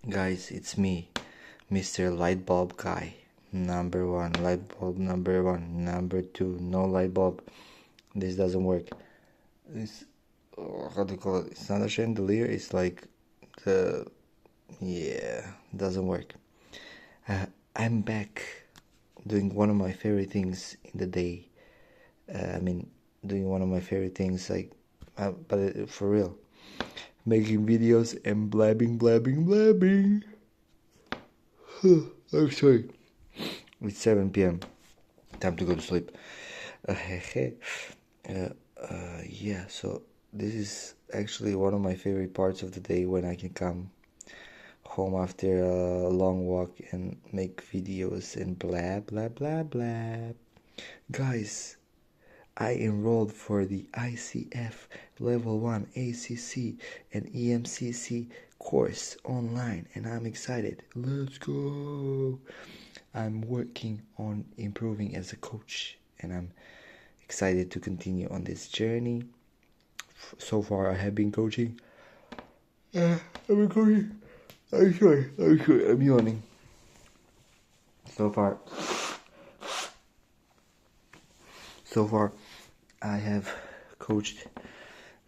Guys, it's me, Mr. Lightbulb Guy. Number one, light bulb number one. Number two, no light bulb. This doesn't work. This, how do you call it? It's not a chandelier, it's like the. Yeah, doesn't work. Uh, I'm back doing one of my favorite things in the day. I mean, doing one of my favorite things, like, but for real. Making videos and blabbing. I'm sorry. It's 7 p.m. Time to go to sleep. Yeah, so this is actually one of my favorite parts of the day when I can come home after a long walk and make videos and blah. Guys, I enrolled for the ICF Level 1 ACC and EMCC course online and I'm excited. Let's go! I'm working on improving as a coach and I'm excited to continue on this journey. So far, I have been coaching. I've been coaching. I'm sorry. I'm yawning. So far, I have coached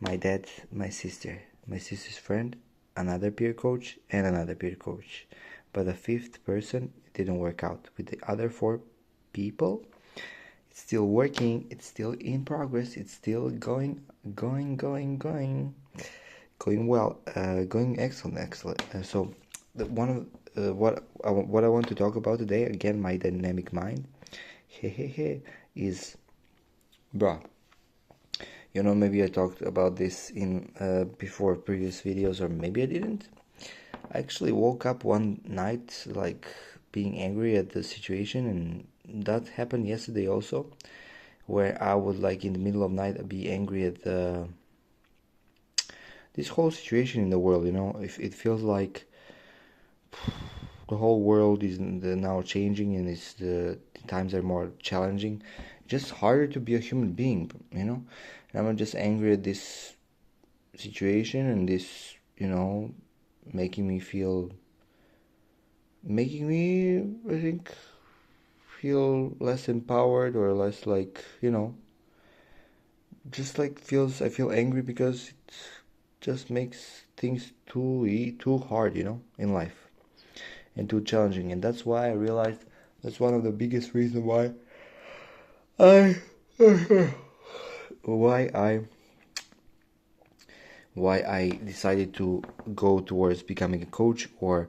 my dad, my sister's friend, another peer coach, and another peer coach. But the fifth person didn't work out. With the other four people, it's still working, it's still in progress, it's still going well, going excellent. So one of what I want to talk about today, again, my dynamic mind, is, bruh. Maybe I talked about this in before previous videos, or maybe I didn't. I actually woke up one night like being angry at the situation, and that happened yesterday also, where I would, like, in the middle of night, be angry at this whole situation in the world. If it feels like the whole world is now changing, and the times are more challenging, just harder to be a human being. And I'm just angry at this situation, and this, making me, I think, feel less empowered, or less, like, just like I feel angry because it just makes things too hard, in life, and too challenging. And that's why I realized that's one of the biggest reasons I why I why I decided to go towards becoming a coach, or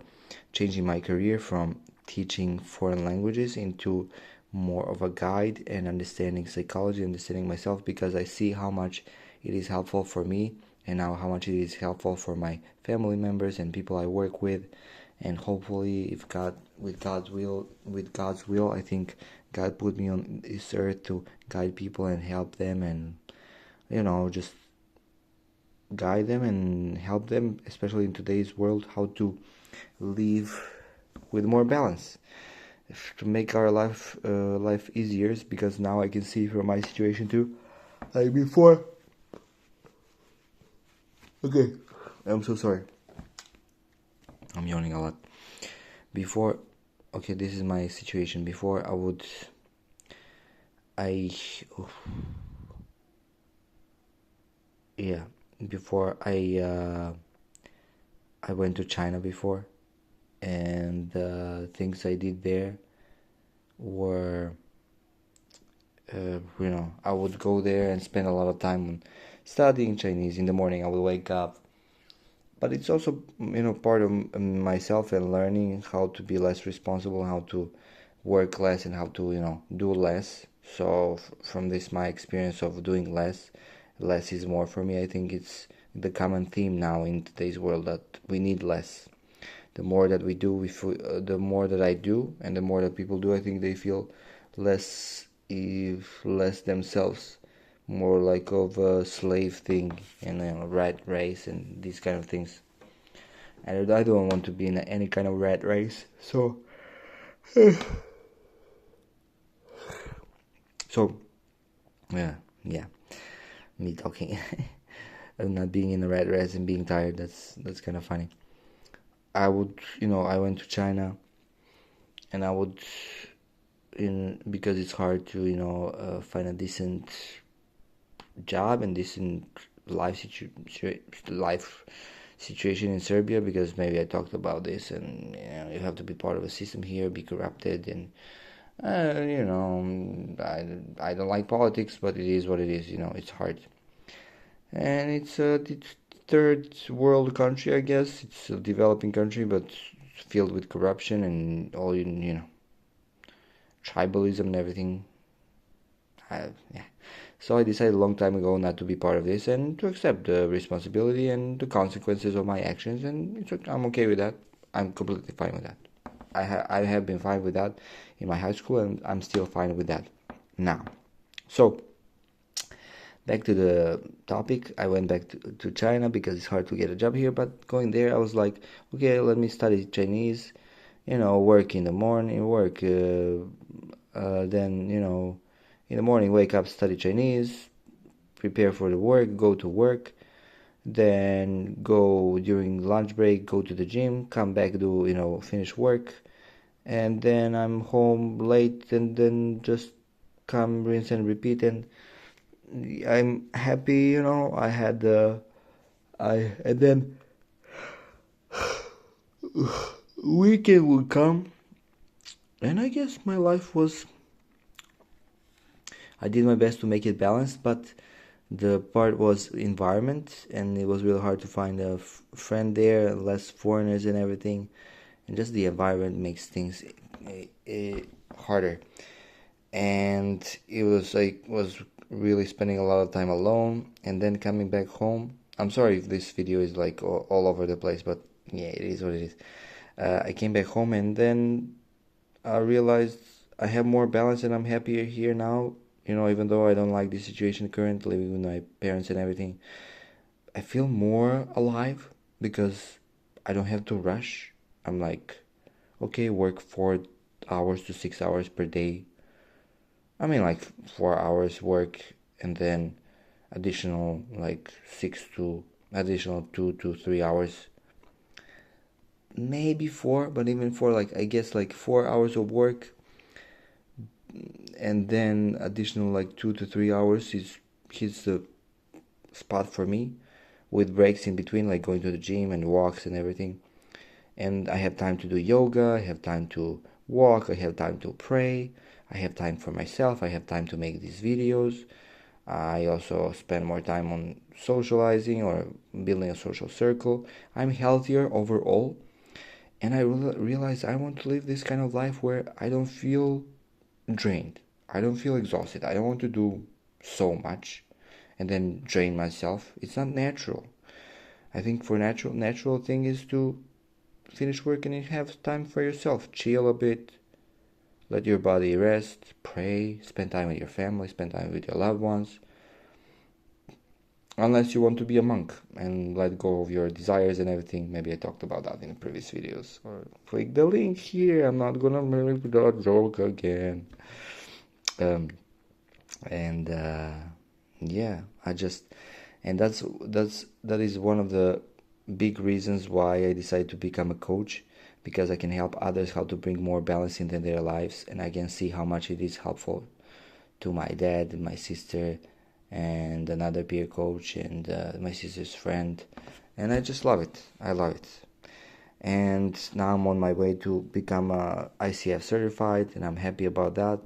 changing my career from teaching foreign languages into more of a guide and understanding psychology, understanding myself, because I see how much it is helpful for me, and now how much it is helpful for my family members and people I work with. And hopefully, with God's will, I think God put me on this earth to guide people and help them, and just guide them and help them, especially in today's world, how to live with more balance, to make our life easier. Because now I can see from my situation too, like before. Okay, I'm so sorry. I'm yawning a lot. Before, okay, this is my situation. Before I, yeah, before I went to China before, and the things I did there were, I would go there and spend a lot of time on studying Chinese. In the morning I would wake up, but it's also, part of myself, and learning how to be less responsible, how to work less, and how to, do less. So from this, my experience of doing less is more for me. I think it's the common theme now in today's world, that we need less. The more that we do, the more that I do, and the more that people do, I think they feel less, if less themselves, more like of a slave thing, and a rat race, and these kind of things. And I don't want to be in any kind of rat race. So yeah, me talking. I'm not being in a rat race and being tired. That's kind of funny. I went to China, and I would, because it's hard to, find a decent job and decent life situation in Serbia, because maybe I talked about this, and you have to be part of a system here, be corrupted, and I don't like politics, but it is what it is. It's hard, and it's a third world country, I guess. It's a developing country, but filled with corruption and all tribalism and everything. Yeah. So I decided a long time ago not to be part of this and to accept the responsibility and the consequences of my actions, and I'm okay with that. I'm completely fine with that. I have been fine with that in my high school, and I'm still fine with that now. So back to the topic, I went back to China because it's hard to get a job here. But going there, I was like, okay, let me study Chinese. Work in the morning, then in the morning, wake up, study Chinese, prepare for the work, go to work, then go during lunch break, go to the gym, come back, do finish work, and then I'm home late, and then just come, rinse and repeat, and I'm happy. I had I and then weekend would come, and I guess my life was. I did my best to make it balanced, but the part was environment, and it was really hard to find a friend there, less foreigners and everything, and just the environment makes things harder. And it was really spending a lot of time alone, and then coming back home. I'm sorry if this video is like all over the place, but yeah, it is what it is. I came back home, and then I realized I have more balance, and I'm happier here now. Even though I don't like the situation currently living with my parents and everything, I feel more alive because I don't have to rush. I'm like, okay, work 4 hours to 6 hours per day. I mean, like 4 hours work, and then additional 2 to 3 hours, maybe four, but even four, like I guess like 4 hours of work, and then additional like 2 to 3 hours is hits the spot for me, with breaks in between, like going to the gym and walks and everything. And I have time to do yoga, I have time to walk, I have time to pray, I have time for myself, I have time to make these videos. I also spend more time on socializing or building a social circle. I'm healthier overall, and I realize I want to live this kind of life where I don't feel drained. I don't feel exhausted. I don't want to do so much and then drain myself. It's not natural. I think for natural thing is to finish work and have time for yourself. Chill a bit, let your body rest, pray, spend time with your family, spend time with your loved ones. Unless you want to be a monk and let go of your desires and everything. Maybe I talked about that in previous videos. Or click the link here. I'm not gonna make that joke again. Um, and yeah, that is one of the big reasons why I decided to become a coach, because I can help others how to bring more balance into their lives, and I can see how much it is helpful to my dad and my sister and another peer coach and my sister's friend, and I just love it. I love it. And now I'm on my way to become ICF certified, and I'm happy about that.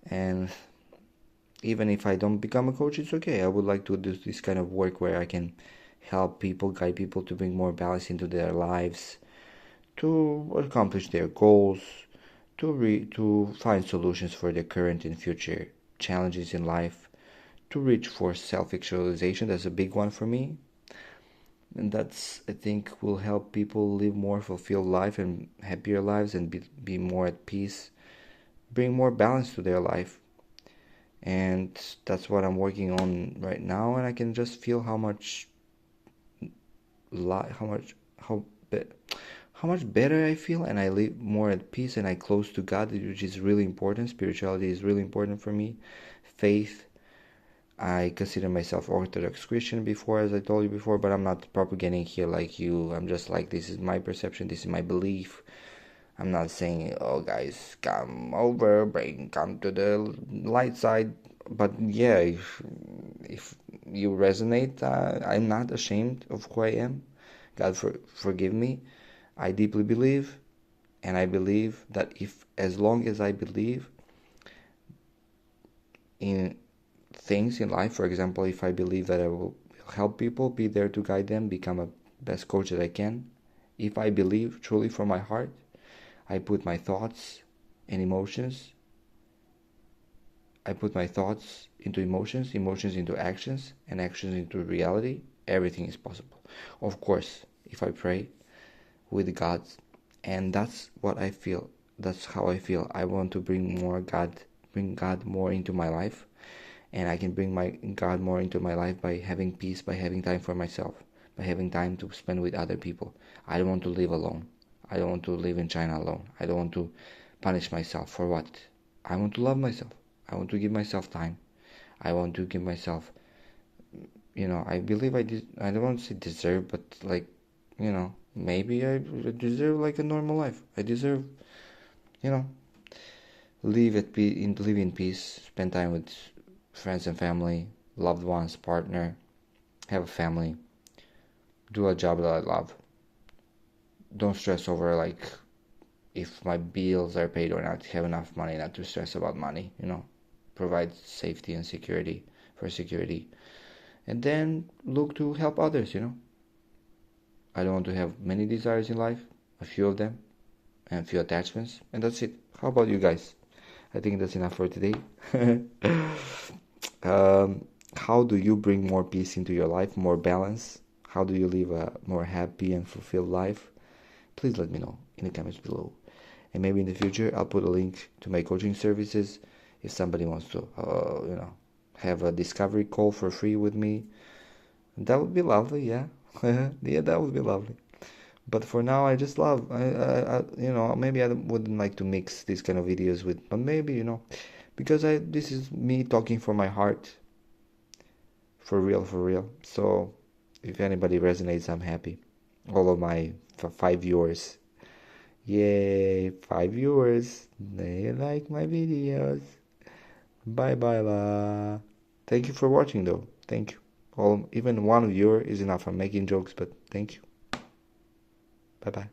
And even if I don't become a coach, it's okay. I would like to do this kind of work where I can help people, guide people to bring more balance into their lives, to accomplish their goals, to find solutions for their current and future challenges in life, to reach for self-actualization. That's a big one for me, and that's, I think, will help people live more fulfilled life and happier lives, and be more at peace, bring more balance to their life. And that's what I'm working on right now, and I can just feel how much how much how how much better I feel, and I live more at peace, and I close to God, which is really important. Spirituality is really important for me. Faith. I consider myself Orthodox Christian before, as I told you before, but I'm not propagating here like you. I'm just like, this is my perception, this is my belief. I'm not saying, oh guys, come over, come to the light side. But yeah, if you resonate, I'm not ashamed of who I am. God forgive me. I deeply believe, and I believe that if, as long as I believe in things in life, for example, if I believe that I will help people, be there to guide them, become a best coach that I can, if I believe truly from my heart, I put my thoughts and emotions, I put my thoughts into emotions, emotions into actions, and actions into reality, everything is possible. Of course, if I pray with God, and that's what I feel, that's how I feel. I want to bring God more into my life, and I can bring my God more into my life by having peace, by having time for myself, by having time to spend with other people. I don't want to live alone. I don't want to live in China alone. I don't want to punish myself. For what? I want to love myself. I want to give myself time. I want to give myself, I believe I don't want to say deserve, but like, maybe I deserve like a normal life. I deserve, you know, live in peace, spend time with friends and family, loved ones, partner, have a family, do a job that I love. Don't stress over like if my bills are paid or not. Have enough money not to stress about money. Provide safety and security, and then look to help others. I don't want to have many desires in life, a few of them, and a few attachments, and that's it. How about you guys? I think that's enough for today. How do you bring more peace into your life, more balance? How do you live a more happy and fulfilled life? Please let me know in the comments below. And maybe in the future, I'll put a link to my coaching services if somebody wants to, have a discovery call for free with me. That would be lovely, yeah. Yeah, that would be lovely. But for now, I just love, maybe I wouldn't like to mix these kind of videos with, but maybe, because this is me talking from my heart, for real, for real. So if anybody resonates, I'm happy. All of my 5 viewers, yay, 5 viewers, they like my videos. Bye bye la. Thank you for watching though. Thank you. Even one viewer is enough. I'm making jokes, but thank you. Bye bye.